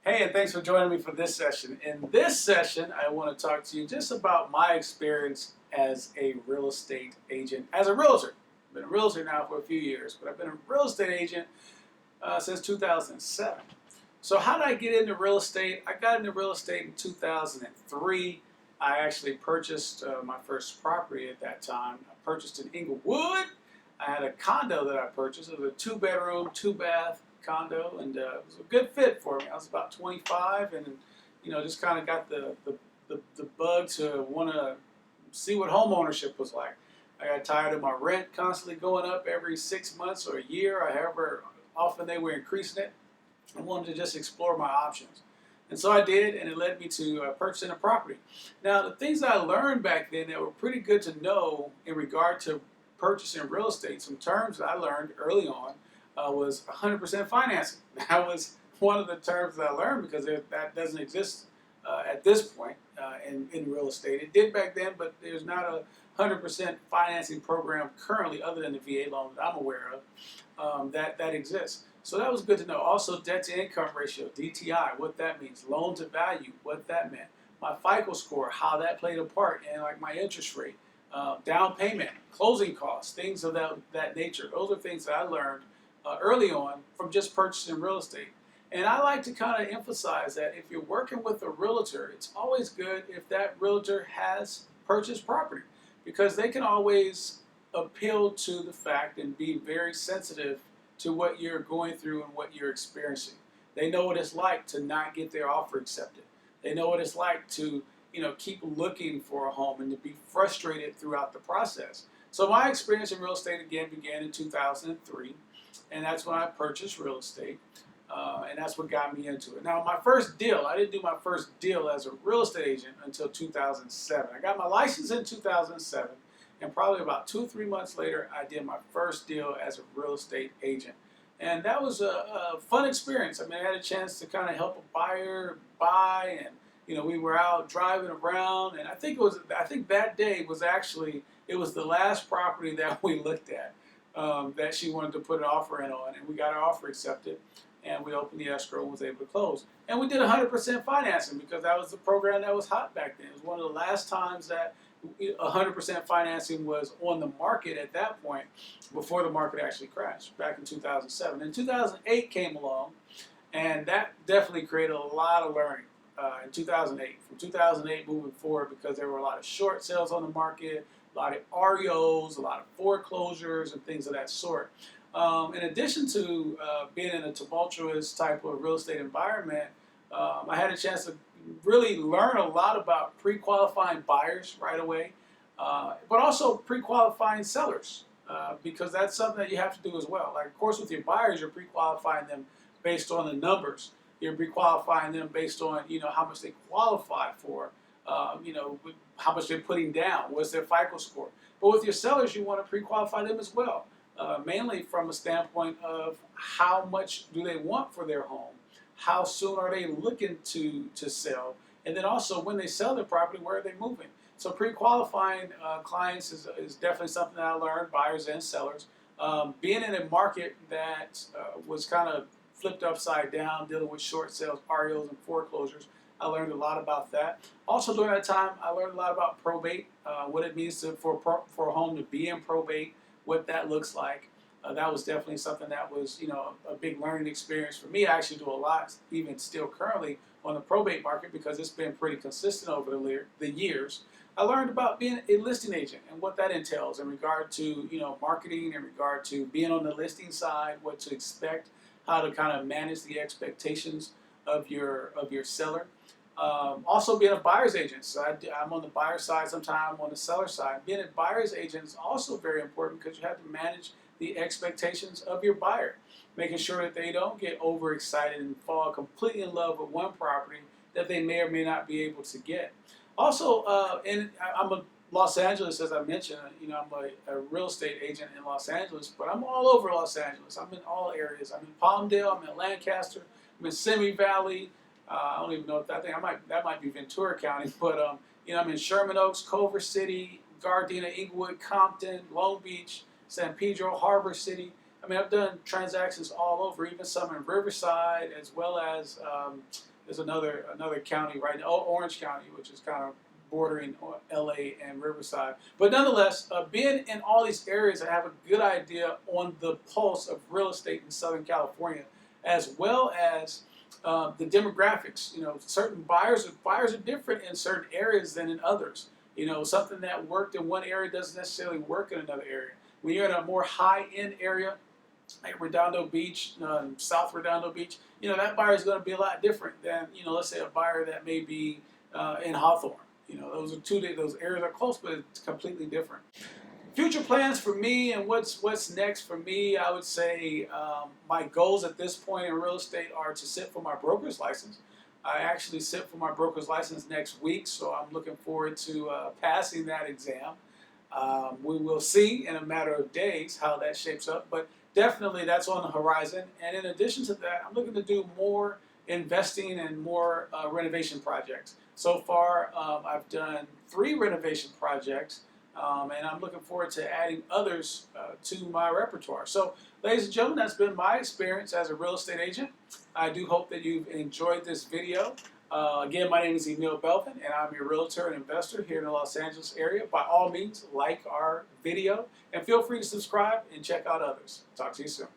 Hey, and thanks for joining me for this session. In this session, I want to talk to you just about my experience as a real estate agent, as a realtor. I've been a realtor now for a few years, but I've been a real estate agent since 2007. So how did I get into real estate? I got into real estate in 2003. I actually purchased my first property at that time. I purchased in Inglewood. I had a condo that I purchased. It was a two-bedroom, two-bath condo, and it was a good fit for me. I was about 25, and just kind of got the bug to want to see what home ownership was like. I got tired of my rent constantly going up every 6 months or a year, or however often they were increasing it. I wanted to just explore my options. And so I did, and it led me to purchasing a property. Now, the things I learned back then that were pretty good to know in regard to purchasing real estate, some terms that I learned early on was 100% financing. That was one of the terms that I learned because that doesn't exist at this point in real estate. It did back then, but there's not a 100% financing program currently other than the VA loan that I'm aware of that exists. So that was good to know. Also, debt to income ratio, DTI, what that means, loan to value, what that meant, my FICO score, how that played a part, and like my interest rate, down payment, closing costs, things of that nature. Those are things that I learned early on from just purchasing real estate. And I like to kind of emphasize that if you're working with a realtor, it's always good if that realtor has purchased property because they can always appeal to the fact and be very sensitive to what you're going through and what you're experiencing. They know what it's like to not get their offer accepted. They know what it's like to keep looking for a home and to be frustrated throughout the process. So my experience in real estate again began in 2003, and that's when I purchased real estate, and that's what got me into it. Now my first deal, I didn't do my first deal as a real estate agent until 2007. I got my license in 2007, and probably about 2 or 3 months later, I did my first deal as a real estate agent. And that was a fun experience. I mean, I had a chance to kind of help a buyer buy, and we were out driving around, and I think that day was actually, it was the last property that we looked at that she wanted to put an offer in on, and we got our offer accepted, and we opened the escrow and was able to close. And we did 100% financing because that was the program that was hot back then. It was one of the last times that 100% financing was on the market at that point before the market actually crashed back in 2007. And 2008 came along, and that definitely created a lot of learning in 2008. From 2008 moving forward, because there were a lot of short sales on the market, a lot of REOs, a lot of foreclosures, and things of that sort. In addition to being in a tumultuous type of real estate environment, I had a chance to really learn a lot about pre-qualifying buyers right away, but also pre-qualifying sellers, because that's something that you have to do as well. Like, of course, with your buyers, you're pre-qualifying them based on the numbers. You're pre-qualifying them based on how much they qualify for, how much they're putting down, what's their FICO score. But with your sellers, you want to pre-qualify them as well, mainly from a standpoint of how much do they want for their home. How soon are they looking to sell? And then also, when they sell their property, where are they moving? So pre-qualifying clients is definitely something that I learned, buyers and sellers. Being in a market that was kind of flipped upside down, dealing with short sales, REOs, and foreclosures, I learned a lot about that. Also during that time, I learned a lot about probate, what it means for a home to be in probate, what that looks like. That was definitely something that was, a big learning experience for me. I actually do a lot, even still currently, on the probate market because it's been pretty consistent over the years. I learned about being a listing agent and what that entails in regard to, marketing, in regard to being on the listing side, what to expect, how to kind of manage the expectations of your seller. Also being a buyer's agent. So I'm on the buyer side, sometimes I'm on the seller side. Being a buyer's agent is also very important because you have to manage the expectations of your buyer, making sure that they don't get overexcited and fall completely in love with one property that they may or may not be able to get. Also, I'm in Los Angeles, as I mentioned. I'm a real estate agent in Los Angeles, but I'm all over Los Angeles. I'm in all areas. I'm in Palmdale, I'm in Lancaster, I'm in Simi Valley. I don't even know if that might be Ventura County, but I'm in Sherman Oaks, Culver City, Gardena, Inglewood, Compton, Long Beach, San Pedro, Harbor City. I mean, I've done transactions all over, even some in Riverside, as well as There's another county right now, Orange County, which is kind of bordering on LA and Riverside. But nonetheless, being in all these areas, I have a good idea on the pulse of real estate in Southern California, as well as the demographics. You know, certain buyers are different in certain areas than in others. You know, something that worked in one area doesn't necessarily work in another area. When you're in a more high-end area, like Redondo Beach, South Redondo Beach, you know, that buyer is going to be a lot different than, you know, let's say a buyer that may be in Hawthorne. You know, those areas are close, but it's completely different. Future plans for me and what's next for me, I would say my goals at this point in real estate are to sit for my broker's license. I actually sit for my broker's license next week, so I'm looking forward to passing that exam. We will see in a matter of days how that shapes up, but definitely that's on the horizon. And in addition to that, I'm looking to do more investing and more renovation projects. So far, I've done 3 renovation projects, and I'm looking forward to adding others to my repertoire. So, ladies and gentlemen, that's been my experience as a real estate agent. I do hope that you've enjoyed this video. Again, my name is Emil Belvin, and I'm your realtor and investor here in the Los Angeles area. By all means, like our video, and feel free to subscribe and check out others. Talk to you soon.